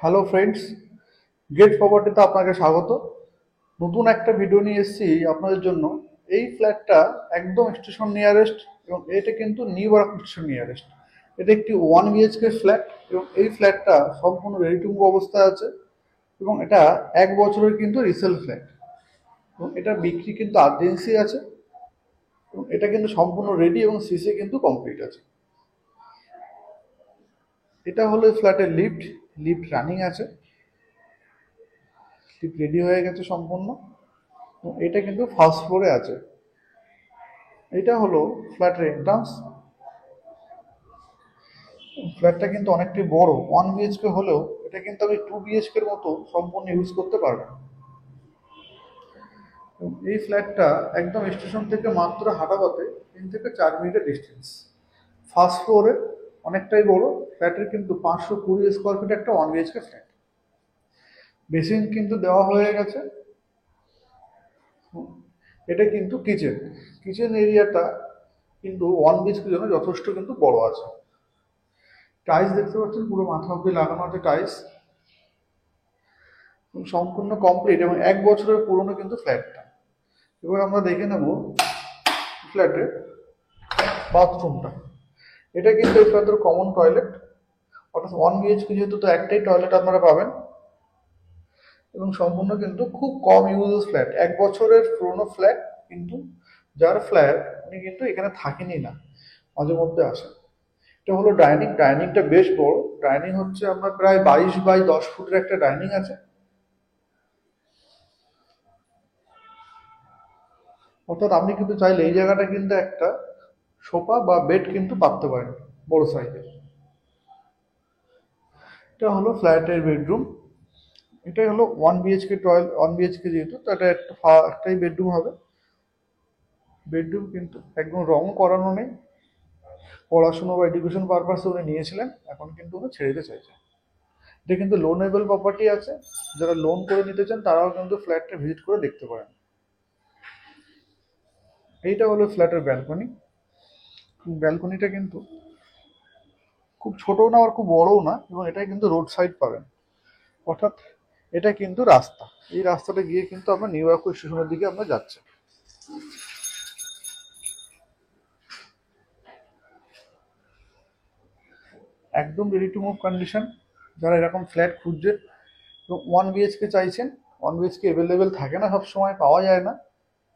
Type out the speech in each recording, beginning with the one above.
Hello friends, gate প্রপার্টিতে আপনাকে স্বাগত। নতুন একটা ভিডিও নিয়ে এসেছি আপনাদের জন্য। এই ফ্ল্যাটটা একদম স্টেশন নিয়ারেস্ট এবং এটা কিন্তু নিউ ব্যারাকপুর স্টেশন নিয়ারেস্ট। এটা একটি 1 BHK ফ্ল্যাট এবং এই ফ্ল্যাটটা সম্পূর্ণ রেডি টু মুভ অবস্থায় আছে এবং এটা 1 বছরের কিন্তু রিসেল ফ্ল্যাট এবং এটা বিক্রি কিন্তু আর্জেন্সি আছে এবং এটা কিন্তু সম্পূর্ণ রেডি এবং সিসি কিন্তু কমপ্লিট আছে। এটা হলো ফ্ল্যাটের লিফট। লিফট রানিং আছে, লিফট রেডি হয়ে গেছে সম্পূর্ণ। এটা কিন্তু ফার্স্ট ফ্লোরে আছে। এটা হলো ফ্ল্যাটের এন্ট্রান্স। ফ্ল্যাটটা কিন্তু অনেকটাই বড়, 1 BHK হলেও এটা কিন্তু আমি 2 BHK মতো সম্পূর্ণ ইউজ করতে পারবেন। এই ফ্ল্যাটটা একদম স্টেশন থেকে মাত্র হাঁটা পথে 3 থেকে 4 মিনিটের ডিস্টেন্স। ফার্স্ট ফ্লোরে অনেকটাই বড়। ফ্ল্যাটের কিন্তু 520 স্কোয়ার ফিট একটা 1 BHK ফ্ল্যাট। বেসিন কিন্তু দেওয়া হয়ে গেছে। এটা কিন্তু কিচেন। কিচেন এরিয়াটা কিন্তু 1 BHK জন্য যথেষ্ট কিন্তু বড় আছে। টাইলস দেখতে পাচ্ছেন, পুরো মাথা অব্দি লাগানো আছে টাইলস, সম্পূর্ণ কমপ্লিট এবং 1 বছরের পুরনো কিন্তু ফ্ল্যাটটা। এবার আমরা দেখে নেব ফ্ল্যাটের বাথরুমটা। এটা কিন্তু এই ফ্ল্যাটের কমন টয়লেট, অর্থাৎ 1 BHK যেহেতু তো একটাই টয়লেট আপনারা পাবেন এবং সম্পূর্ণ কিন্তু খুব কম ইউজেস ফ্ল্যাট। 1 বছরের পুরনো ফ্ল্যাট, কিন্তু যার ফ্ল্যাট উনি কিন্তু এখানে থাকেনই না, মাঝে মধ্যে আসেন। এটা হলো ডাইনিং। ডাইনিংটা বেশ বড়। ডাইনিং হচ্ছে আপনার প্রায় 22 বাই 10 ফুটের একটা ডাইনিং আছে। অর্থাৎ আপনি কিন্তু চাইলে এই জায়গাটা কিন্তু একটা সোফা বা বেড কিন্তু পাততে পারেন বড় সাইজের। এটা হলো ফ্ল্যাটের বেডরুম। এটাই হলো 1 BHK টয়লেট। 1 BHK যেহেতু তো এটা একটাই বেডরুম হবে। বেডরুম কিন্তু একদম রং করানো নেই। পড়াশোনা বা এডুকেশন পারপাসে উনি নিয়েছিলেন, এখন কিন্তু উনি ছেড়ে দিতে চাইছেন। এটা কিন্তু লোনেবল প্রপার্টি আছে। যারা লোন করে নিতে চান তারাও কিন্তু ফ্ল্যাটটা ভিজিট করে দেখতে পারেন। এইটা হলো ফ্ল্যাটের ব্যালকনি। ব্যালকনিটা কিন্তু খুব ছোটও না আর খুব বড়ও না এবং এটা কিন্তু রোড সাইড পাবেন। অর্থাৎ এটা কিন্তু রাস্তা, এই রাস্তাটা গিয়ে কিন্তু আমরা নিউ ব্যারাকপুর স্টেশনের দিকে আমরা যাচ্ছি। একদম রেডি টু মুভ কন্ডিশন। যারা এরকম ফ্ল্যাট খুঁজছেন এবং 1 BHK চাইছেন, 1 BHK অ্যাভেলেবেল থাকে না, সব সময় পাওয়া যায় না,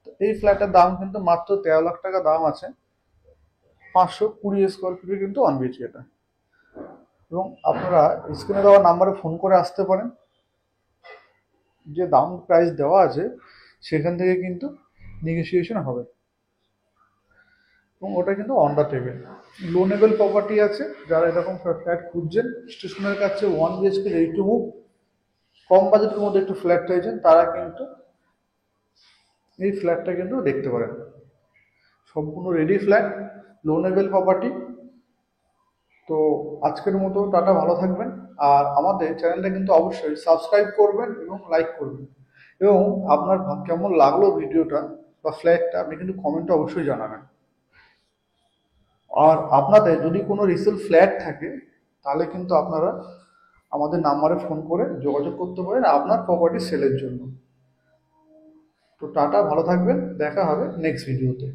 তো এই ফ্ল্যাটের দাম কিন্তু মাত্র 13 লাখ টাকা দাম আছে। 520 স্কোয়ার ফিটের কিন্তু 1 BHK এবং আপনারা স্ক্রিনে দেওয়া নাম্বারে ফোন করে আসতে পারেন। যে দাম প্রাইস দেওয়া আছে সেখান থেকে কিন্তু নেগোসিয়েশন হবে এবং ওটা কিন্তু on the table. Loanable property আছে। যারা এরকম ফ্ল্যাট খুঁজছেন স্টেশনের কাছে 1 BHK রেডি টু মুভ, কম বাজেটের মধ্যে একটু ফ্ল্যাট চাইছেন, তারা কিন্তু এই ফ্ল্যাটটা কিন্তু দেখতে পারেন। সম্পূর্ণ রেডি ফ্ল্যাট, লোনেবল প্রপার্টি। তো আজকের মতো টাটা, ভালো থাকবেন। আর আমাদের চ্যানেলটা কিন্তু অবশ্যই সাবস্ক্রাইব করবেন এবং লাইক করবেন এবং আপনার কেমন লাগলো ভিডিওটা বা ফ্ল্যাটটা আপনি কিন্তু কমেন্টে অবশ্যই জানাবেন। আর আপনাদের যদি কোনো রিসেল ফ্ল্যাট থাকে তাহলে কিন্তু আপনারা আমাদের নাম্বারে ফোন করে যোগাযোগ করতে পারেন আপনার প্রপার্টি সেলের জন্য। তো টাটা, ভালো থাকবেন, দেখা হবে নেক্সট ভিডিওতে।